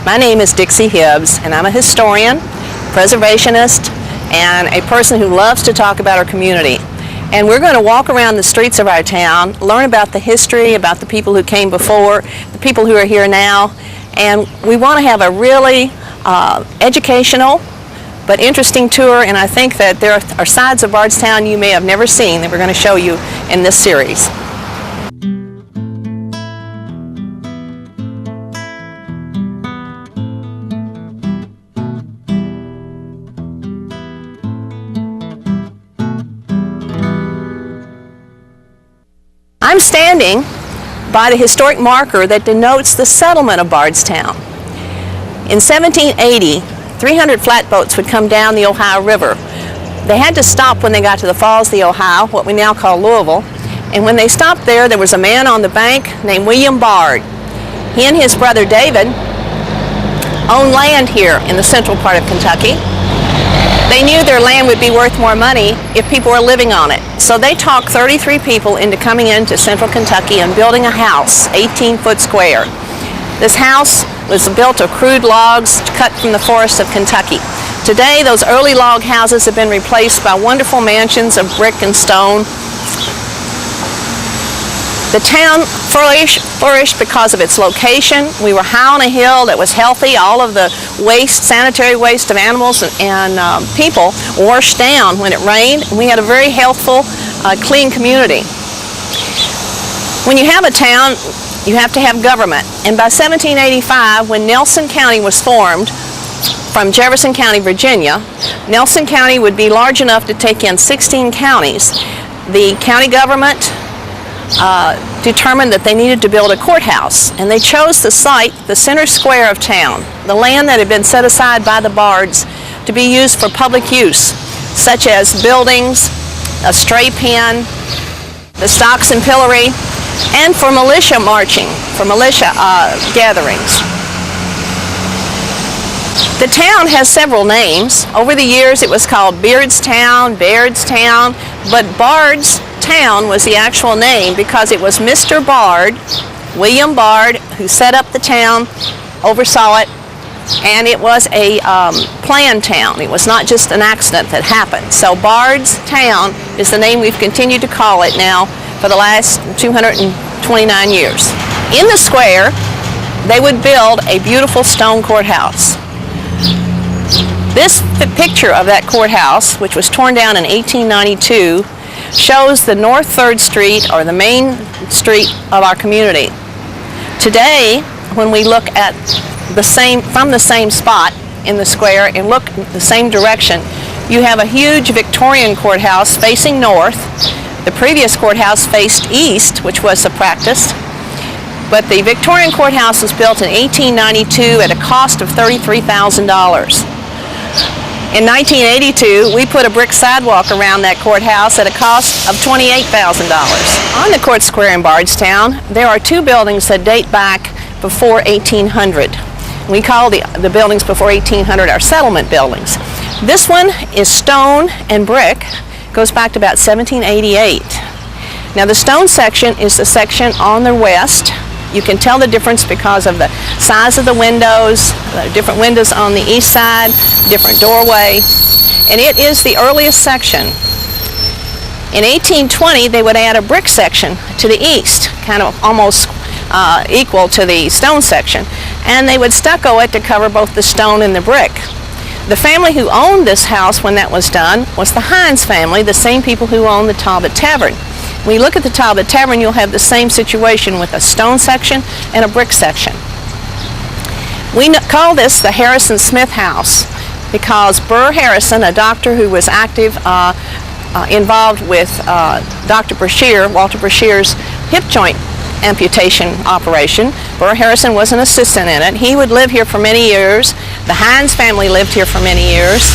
My name is Dixie Hibbs, and I'm a historian, preservationist, and a person who loves to talk about our community. And we're going to walk around the streets of our town, learn about the history, about the people who came before, the people who are here now, and we want to have a really educational but interesting tour, and I think that there are sides of Bardstown you may have never seen that we're going to show you in this series. I'm standing by the historic marker that denotes the settlement of Bardstown. In 1780, 300 flatboats would come down the Ohio River. They had to stop when they got to the Falls of the Ohio, what we now call Louisville, and when they stopped there was a man on the bank named William Bard. He and his brother David owned land here in the central part of Kentucky. They knew their land would be worth more money if people were living on it. So they talked 33 people into coming into central Kentucky and building a house, 18-foot square. This house was built of crude logs cut from the forests of Kentucky. Today, those early log houses have been replaced by wonderful mansions of brick and stone. The town flourished because of its location. We were high on a hill that was healthy. All of the waste, sanitary waste of animals and people washed down when it rained. And we had a very healthful, clean community. When you have a town, you have to have government. And by 1785, when Nelson County was formed from Jefferson County, Virginia, Nelson County would be large enough to take in 16 counties. The county government determined that they needed to build a courthouse, and they chose the site, the center square of town, the land that had been set aside by the Bards to be used for public use, such as buildings, a stray pen, the stocks and pillory, and for militia marching, for militia gatherings. The town has several names. Over the years it was called Beardstown, Bairdstown, but Bardstown was the actual name because it was Mr. Bard, William Bard, who set up the town, oversaw it, and it was a planned town. It was not just an accident that happened. So Bardstown is the name we've continued to call it now for the last 229 years. In the square, they would build a beautiful stone courthouse. This picture of that courthouse, which was torn down in 1892, shows the North 3rd Street, or the main street of our community. Today, when we look at from the same spot in the square and look the same direction, you have a huge Victorian courthouse facing north. The previous courthouse faced east, which was the practice. But the Victorian courthouse was built in 1892 at a cost of $33,000. In 1982, we put a brick sidewalk around that courthouse at a cost of $28,000. On the Court Square in Bardstown, there are two buildings that date back before 1800. We call the buildings before 1800 our settlement buildings. This one is stone and brick, goes back to about 1788. Now the stone section is the section on the west. You can tell the difference because of the size of the windows, different windows on the east side, different doorway, and it is the earliest section. In 1820, they would add a brick section to the east, kind of almost equal to the stone section, and they would stucco it to cover both the stone and the brick. The family who owned this house when that was done was the Hines family, the same people who owned the Talbott Tavern. When you look at the Talbott Tavern, you'll have the same situation with a stone section and a brick section. We call this the Harrison Smith House because Burr Harrison, a doctor who was active, involved with Dr. Brashear, Walter Brashear's hip joint amputation operation. Burr Harrison was an assistant in it. He would live here for many years. The Hines family lived here for many years.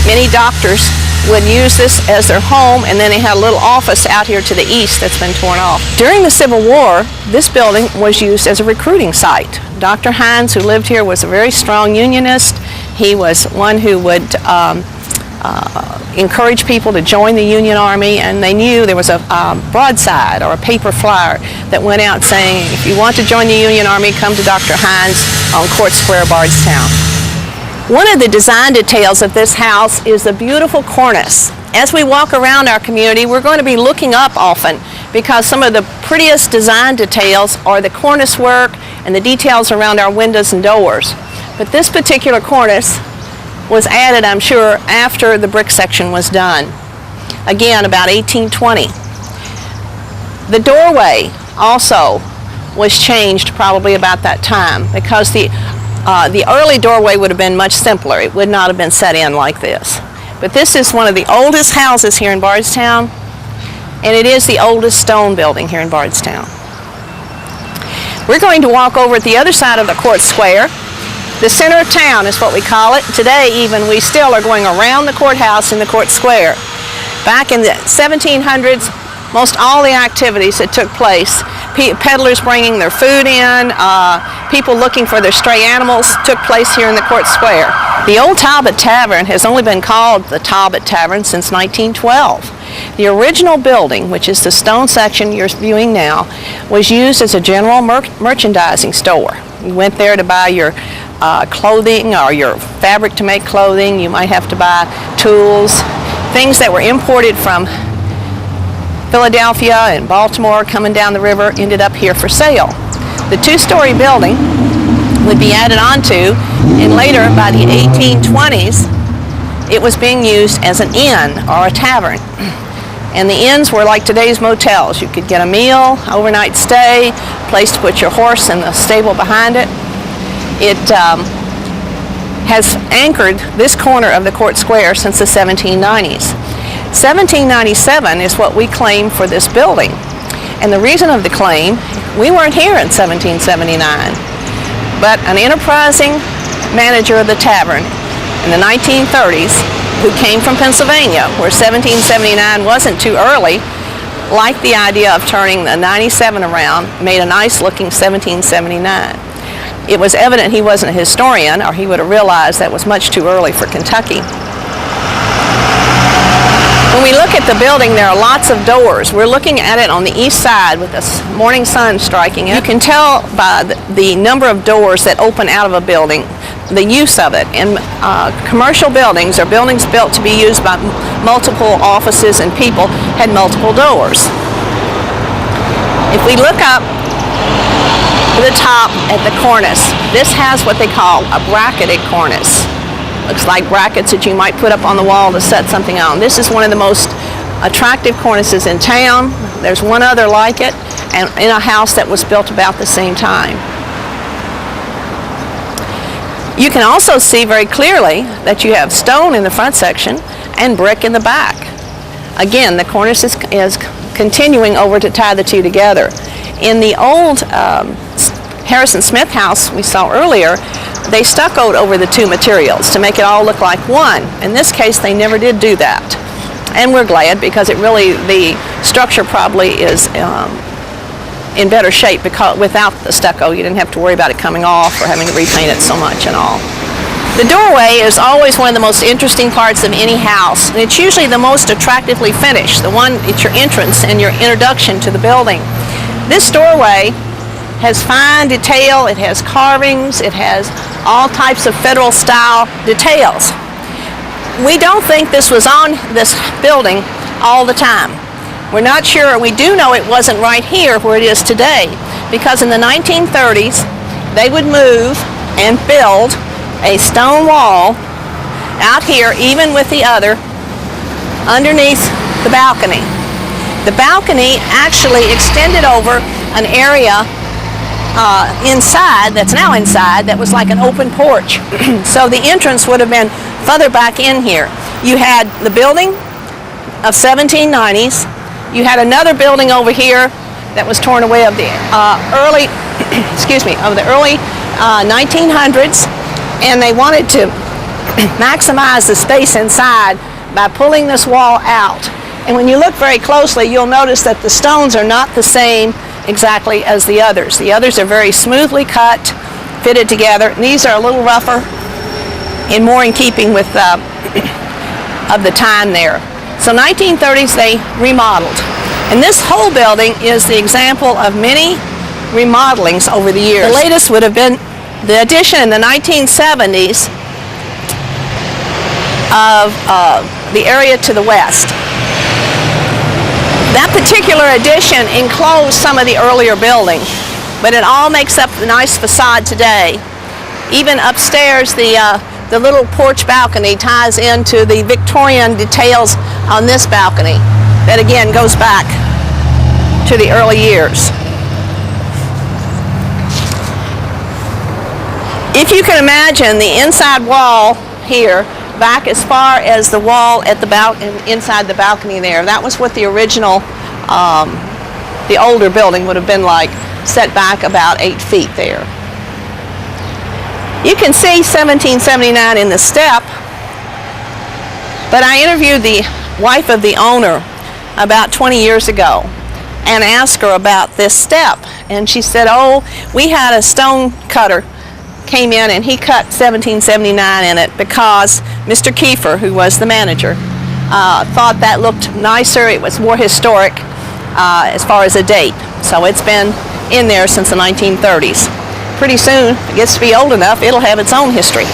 Many doctors would use this as their home, and then they had a little office out here to the east that's been torn off. During the Civil War, this building was used as a recruiting site. Dr. Hines, who lived here, was a very strong unionist. He was one who would encourage people to join the Union Army, and they knew there was a broadside or a paper flyer that went out saying, if you want to join the Union Army, come to Dr. Hines on Court Square, Bardstown. One of the design details of this house is the beautiful cornice. As we walk around our community, we're going to be looking up often because some of the prettiest design details are the cornice work and the details around our windows and doors. But this particular cornice was added, I'm sure, after the brick section was done. Again, about 1820. The doorway also was changed probably about that time because the early doorway would have been much simpler. It would not have been set in like this. But this is one of the oldest houses here in Bardstown, and it is the oldest stone building here in Bardstown. We're going to walk over at the other side of the court square. The center of town is what we call it. Today even we still are going around the courthouse in the court square. Back in the 1700s, most all the activities that took place, peddlers bringing their food in, people looking for their stray animals, took place here in the court square. The old Talbott Tavern has only been called the Talbott Tavern since 1912. The original building, which is the stone section you're viewing now, was used as a general merchandising store. You went there to buy your clothing or your fabric to make clothing. You might have to buy tools, things that were imported from Philadelphia and Baltimore coming down the river ended up here for sale. The two-story building would be added onto, and later by the 1820s it was being used as an inn or a tavern. And the inns were like today's motels. You could get a meal, overnight stay, place to put your horse in the stable behind it. It has anchored this corner of the court square since the 1790s. 1797 is what we claim for this building. And the reason of the claim, we weren't here in 1779, but an enterprising manager of the tavern in the 1930s who came from Pennsylvania, where 1779 wasn't too early, liked the idea of turning the 97 around, made a nice looking 1779. It was evident he wasn't a historian, or he would have realized that was much too early for Kentucky. When we look at the building, there are lots of doors. We're looking at it on the east side with the morning sun striking it. You can tell by the number of doors that open out of a building, the use of it. And commercial buildings or buildings built to be used by multiple offices and people had multiple doors. If we look up to the top at the cornice, this has what they call a bracketed cornice. Looks like brackets that you might put up on the wall to set something on. This is one of the most attractive cornices in town. There's one other like it, and in a house that was built about the same time. You can also see very clearly that you have stone in the front section and brick in the back. Again, the cornice is continuing over to tie the two together. In the old Harrison Smith house we saw earlier, they stuccoed over the two materials to make it all look like one. In this case, they never did do that. And we're glad, because the structure probably is in better shape because without the stucco you didn't have to worry about it coming off or having to repaint it so much and all. The doorway is always one of the most interesting parts of any house. And it's usually the most attractively finished. It's your entrance and your introduction to the building. This doorway has fine detail, it has carvings, it has all types of federal style details. We don't think this was on this building all the time. We're not sure. We do know it wasn't right here where it is today, because in the 1930s they would move and build a stone wall out here, even with the other, underneath the balcony. The balcony actually extended over an area inside, that's now inside, that was like an open porch. So the entrance would have been further back in here. You had the building of 1790s. You had another building over here that was torn away of the early 1900s, and they wanted to maximize the space inside by pulling this wall out. And when you look very closely, you'll notice that the stones are not the same exactly as the others. The others are very smoothly cut, fitted together. And these are a little rougher and more in keeping with of the time there. So 1930s they remodeled. And this whole building is the example of many remodelings over the years. The latest would have been the addition in the 1970s of the area to the west. That particular addition enclosed some of the earlier building, but it all makes up the nice facade today. Even upstairs, the little porch balcony ties into the Victorian details on this balcony that again goes back to the early years. If you can imagine the inside wall here, back as far as the wall at the inside the balcony there, that was what the original, the older building would have been like, set back about 8 feet there. You can see 1779 in the step, but I interviewed the wife of the owner about 20 years ago and asked her about this step, and she said, oh, we had a stone cutter came in and he cut 1779 in it because Mr. Kiefer, who was the manager, thought that looked nicer. It was more historic as far as a date. So it's been in there since the 1930s. Pretty soon, if it gets to be old enough, it'll have its own history.